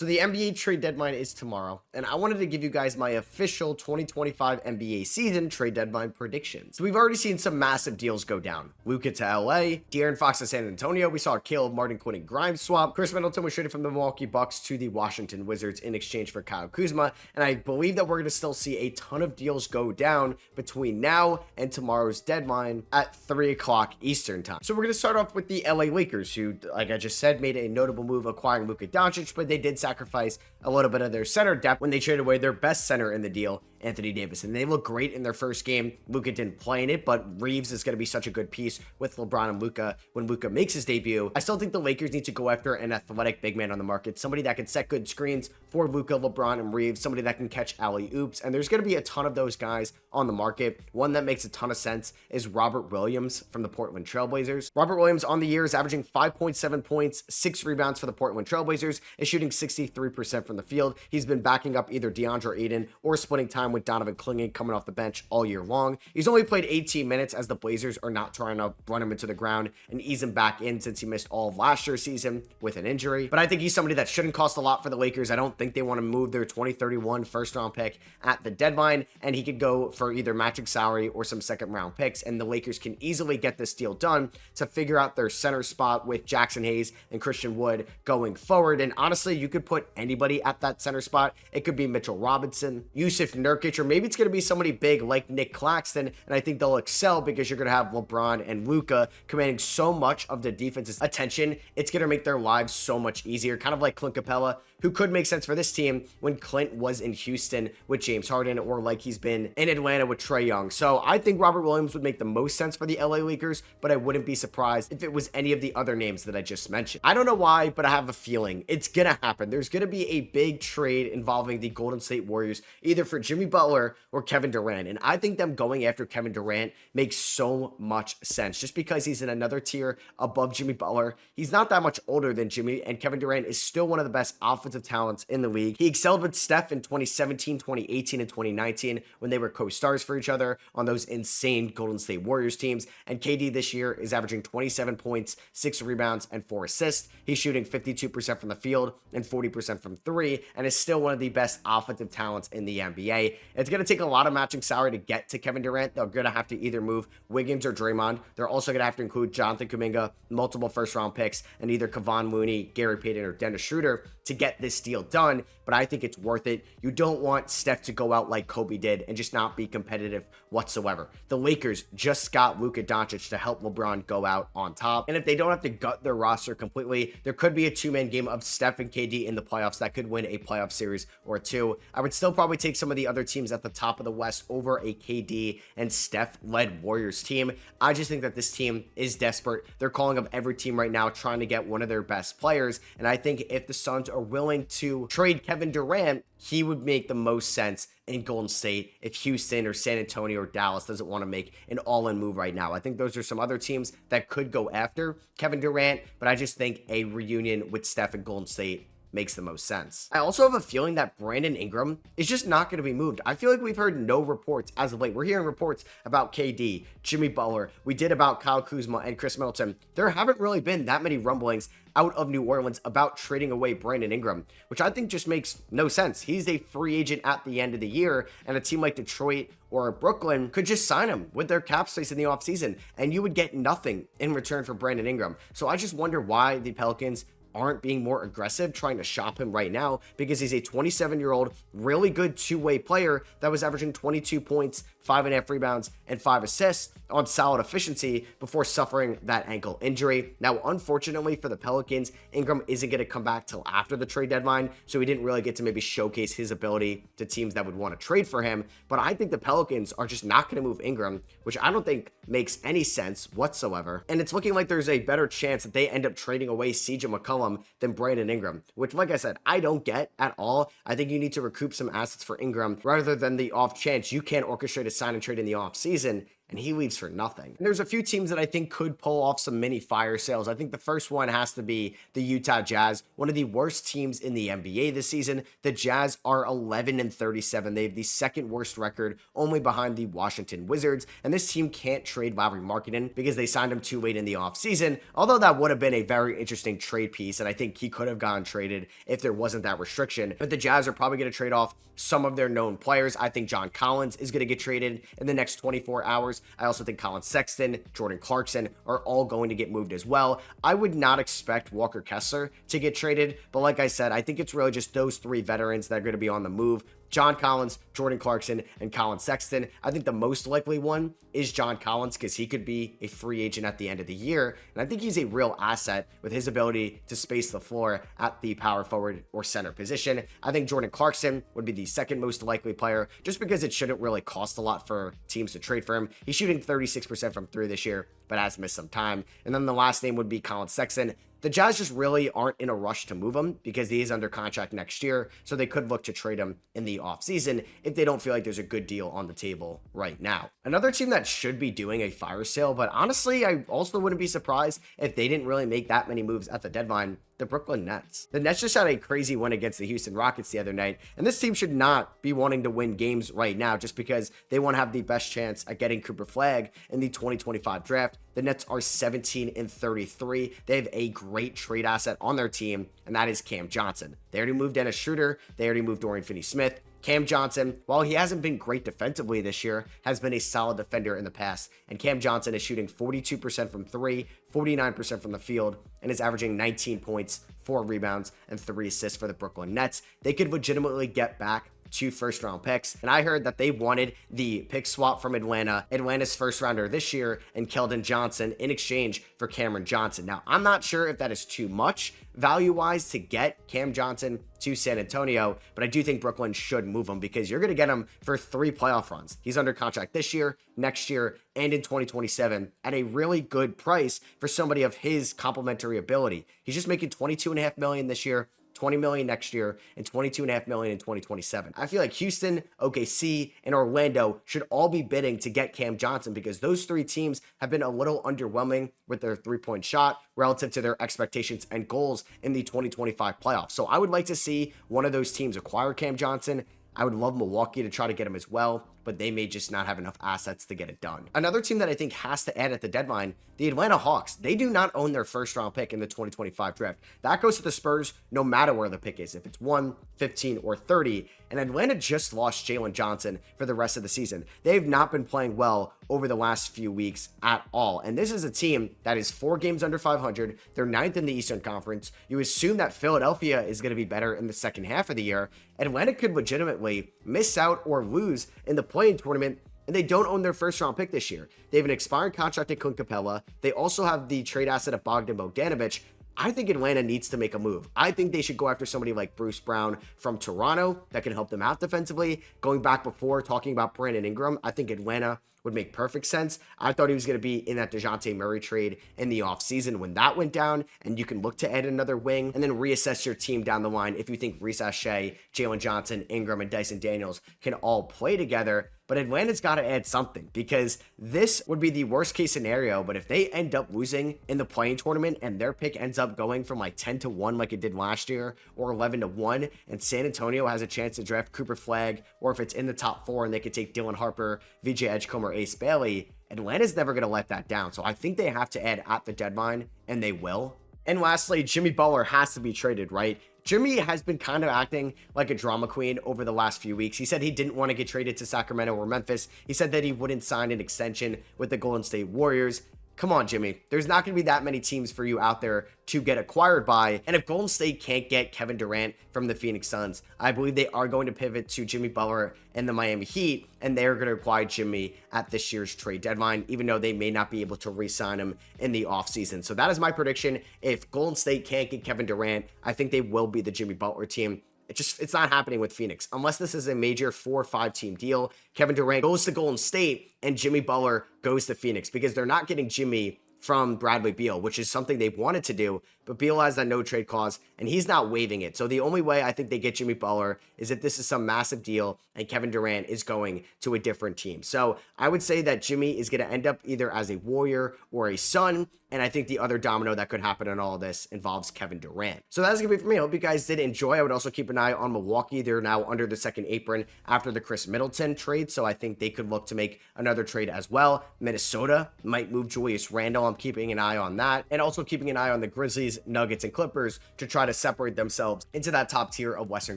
So the NBA trade deadline is tomorrow, and I wanted to give you guys my official 2025 NBA season trade deadline predictions. So we've already seen some massive deals go down. Luka to LA, De'Aaron Fox to San Antonio. We saw a Caleb Martin Quinn Grimes swap. Chris Middleton was traded from the Milwaukee Bucks to the Washington Wizards in exchange for Kyle Kuzma, and I believe that we're going to still see a ton of deals go down between now and tomorrow's deadline at 3 o'clock Eastern time. So we're going to start off with the LA Lakers, who, like I just said, made a notable move acquiring Luka Doncic, but they did sacrifice a little bit of their center depth when they traded away their best center in the deal, Anthony Davis. And they look great in their first game. Luka didn't play in it, but Reeves is going to be such a good piece with LeBron and Luka when Luka makes his debut. I still think the Lakers need to go after an athletic big man on the market, somebody that can set good screens for Luka, LeBron, and Reeves, somebody that can catch alley-oops. And there's going to be a ton of those guys on the market. One that makes a ton of sense is Robert Williams from the Portland Trailblazers. Robert Williams on the year is averaging 5.7 points, 6 rebounds for the Portland Trailblazers, is shooting 63% from the field. He's been backing up either DeAndre Ayton or splitting time with Donovan Clingan coming off the bench all year long. He's only played 18 minutes as the Blazers are not trying to run him into the ground and ease him back in since he missed all of last year's season with an injury. But I think he's somebody that shouldn't cost a lot for the Lakers. I don't think they want to move their 2031 first round pick at the deadline, and he could go for either matching salary or some second round picks, and the Lakers can easily get this deal done to figure out their center spot with Jackson Hayes and Christian Wood going forward. And honestly, you could put anybody at that center spot. It could be Mitchell Robinson, Yusuf Nurkic, or maybe it's going to be somebody big like Nick Claxton, and I think they'll excel because you're going to have LeBron and Luka commanding so much of the defense's attention. It's going to make their lives so much easier, kind of like Clint Capella, who could make sense for this team when Clint was in Houston with James Harden, or like he's been in Atlanta with Trae Young. So I think Robert Williams would make the most sense for the LA Lakers, but I wouldn't be surprised if it was any of the other names that I just mentioned. I don't know why, but I have a feeling it's gonna happen. There's gonna be a big trade involving the Golden State Warriors, either for Jimmy Butler or Kevin Durant, and I think them going after Kevin Durant makes so much sense just because he's in another tier above Jimmy Butler. He's not that much older than Jimmy, and Kevin Durant is still one of the best offensive talents in the league. He excelled with Steph in 2017, 2018, and 2019 when they were co-stars for each other on those insane Golden State Warriors teams. And KD this year is averaging 27 points, 6 rebounds, and 4 assists. He's shooting 52% from the field and 40% from 3, and is still one of the best offensive talents in the NBA. It's going to take a lot of matching salary to get to Kevin Durant. They're going to have to either move Wiggins or Draymond. They're also going to have to include Jonathan Kuminga, multiple first-round picks, and either Kevon Looney, Gary Payton, or Dennis Schroeder to get this deal done, but I think it's worth it. You don't want Steph to go out like Kobe did and just not be competitive whatsoever. The Lakers just got Luka Doncic to help LeBron go out on top, and if they don't have to gut their roster completely, there could be a two-man game of Steph and KD in the playoffs that could win a playoff series or two. I would still probably take some of the other teams at the top of the West over a KD and Steph-led Warriors team. I just think that this team is desperate. They're calling up every team right now trying to get one of their best players, and I think if the Suns are willing to trade Kevin Durant, he would make the most sense in Golden State if Houston or San Antonio or Dallas doesn't want to make an all-in move right now. I think those are some other teams that could go after Kevin Durant, but I just think a reunion with Steph and Golden State makes the most sense. I also have a feeling that Brandon Ingram is just not going to be moved. I feel like we've heard no reports as of late. We're hearing reports about KD, Jimmy Butler. We did about Kyle Kuzma and Chris Middleton. There haven't really been that many rumblings out of New Orleans about trading away Brandon Ingram, which I think just makes no sense. He's a free agent at the end of the year, and a team like Detroit or Brooklyn could just sign him with their cap space in the offseason, and you would get nothing in return for Brandon Ingram. So I just wonder why the Pelicans aren't being more aggressive trying to shop him right now, because he's a 27-year-old, really good two-way player that was averaging 22 points, 5.5 rebounds, and 5 assists on solid efficiency before suffering that ankle injury. Now, unfortunately for the Pelicans, Ingram isn't going to come back till after the trade deadline, so he didn't really get to maybe showcase his ability to teams that would want to trade for him. But I think the Pelicans are just not going to move Ingram, which I don't think makes any sense whatsoever. And it's looking like there's a better chance that they end up trading away CJ McCollum than Brandon Ingram, which, like I said, I don't get at all. I think you need to recoup some assets for Ingram rather than the off chance you can orchestrate a sign and trade in the off season and he leaves for nothing. And there's a few teams that I think could pull off some mini fire sales. I think the first one has to be the Utah Jazz, one of the worst teams in the NBA this season. The Jazz are 11-37. They have the second worst record, only behind the Washington Wizards, and this team can't trade Lauri Markkanen because they signed him too late in the offseason, although that would have been a very interesting trade piece, and I think he could have gotten traded if there wasn't that restriction. But the Jazz are probably going to trade off some of their known players. I think John Collins is going to get traded in the next 24 hours. I also think Colin Sexton, Jordan Clarkson are all going to get moved as well. I would not expect Walker Kessler to get traded, but like I said, I think it's really just those three veterans that are going to be on the move. John Collins, Jordan Clarkson, and Colin Sexton. I think the most likely one is John Collins because he could be a free agent at the end of the year. And I think he's a real asset with his ability to space the floor at the power forward or center position. I think Jordan Clarkson would be the second most likely player just because it shouldn't really cost a lot for teams to trade for him. He's shooting 36% from three this year, but has missed some time. And then the last name would be Colin Sexton. The Jazz just really aren't in a rush to move him because he is under contract next year, so they could look to trade him in the offseason if they don't feel like there's a good deal on the table right now. Another team that should be doing a fire sale, but honestly, I also wouldn't be surprised if they didn't really make that many moves at the deadline, the Brooklyn Nets. The Nets just had a crazy win against the Houston Rockets the other night, and this team should not be wanting to win games right now just because they want to have the best chance at getting Cooper Flagg in the 2025 draft. The Nets are 17-33. They have a great trade asset on their team, and that is Cam Johnson. They already moved Dennis Schroeder. They already moved Dorian Finney-Smith. Cam Johnson, while he hasn't been great defensively this year, has been a solid defender in the past. And Cam Johnson is shooting 42% from three, 49% from the field, and is averaging 19 points, 4 rebounds, and 3 assists for the Brooklyn Nets. They could legitimately get back 2 first-round picks, and I heard that they wanted the pick swap from Atlanta's first-rounder this year, and Keldon Johnson in exchange for Cameron Johnson. Now, I'm not sure if that is too much value-wise to get Cam Johnson to San Antonio, but I do think Brooklyn should move him because you're going to get him for 3 playoff runs. He's under contract this year, next year, and in 2027 at a really good price for somebody of his complementary ability. He's just making $22.5 million this year, $20 million next year, and $22.5 million in 2027. I feel like Houston, OKC, and Orlando should all be bidding to get Cam Johnson because those 3 teams have been a little underwhelming with their 3-point shot relative to their expectations and goals in the 2025 playoffs. So I would like to see one of those teams acquire Cam Johnson. I would love Milwaukee to try to get him as well, but they may just not have enough assets to get it done. Another team that I think has to add at the deadline, the Atlanta Hawks. They do not own their first-round pick in the 2025 draft. That goes to the Spurs no matter where the pick is, if it's 1, 15, or 30. And Atlanta just lost Jalen Johnson for the rest of the season. They've not been playing well over the last few weeks at all. And this is a team that is 4 games under 500. They're 9th in the Eastern Conference. You assume that Philadelphia is going to be better in the second half of the year. Atlanta could legitimately miss out or lose in the play-in tournament, and they don't own their first-round pick this year. They have an expiring contract at Clint Capella. They also have the trade asset of Bogdan Bogdanovic. I think Atlanta needs to make a move. I think they should go after somebody like Bruce Brown from Toronto that can help them out defensively. Going back before talking about Brandon Ingram, I think Atlanta would make perfect sense. I thought he was going to be in that DeJounte Murray trade in the offseason when that went down, and you can look to add another wing and then reassess your team down the line if you think Reese Shea, Jalen Johnson, Ingram, and Dyson Daniels can all play together. But Atlanta's got to add something because this would be the worst case scenario. But if they end up losing in the play-in tournament and their pick ends up going from like 10-1 like it did last year or 11-1, and San Antonio has a chance to draft Cooper Flagg, or if it's in the top 4 and they could take Dylan Harper, VJ Edgecombe, or Ace Bailey, Atlanta's never going to let that down. So I think they have to add at the deadline, and they will. And lastly, Jimmy Butler has to be traded, right? Jimmy has been kind of acting like a drama queen over the last few weeks. He said he didn't want to get traded to Sacramento or Memphis. He said that he wouldn't sign an extension with the Golden State Warriors. Come on, Jimmy. There's not going to be that many teams for you out there to get acquired by. And if Golden State can't get Kevin Durant from the Phoenix Suns, I believe they are going to pivot to Jimmy Butler and the Miami Heat, and they're going to acquire Jimmy at this year's trade deadline, even though they may not be able to re-sign him in the offseason. So that is my prediction. If Golden State can't get Kevin Durant, I think they will be the Jimmy Butler team. It's not happening with Phoenix. Unless this is a major 4 or 5 team deal, Kevin Durant goes to Golden State and Jimmy Butler goes to Phoenix because they're not getting Jimmy from Bradley Beal, which is something they wanted to do, but Beal has that no trade clause and he's not waiving it. So the only way I think they get Jimmy Butler is if this is some massive deal and Kevin Durant is going to a different team. So I would say that Jimmy is going to end up either as a Warrior or a Sun. And I think the other domino that could happen in all of this involves Kevin Durant. So that's going to be for me. I hope you guys did enjoy. I would also keep an eye on Milwaukee. They're now under the second apron after the Chris Middleton trade. So I think they could look to make another trade as well. Minnesota might move Julius Randle. I'm keeping an eye on that. And also keeping an eye on the Grizzlies, Nuggets, and Clippers to try to separate themselves into that top tier of Western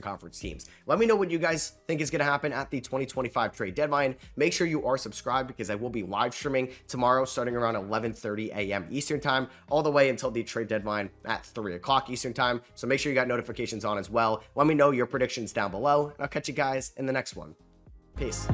Conference teams. Let me know what you guys think is going to happen at the 2025 trade deadline. Make sure you are subscribed because I will be live streaming tomorrow starting around 11:30 a.m. Eastern time all the way until the trade deadline at 3 o'clock Eastern time. So make sure you got notifications on as well. Let me know your predictions down below and I'll catch you guys in the next one. Peace.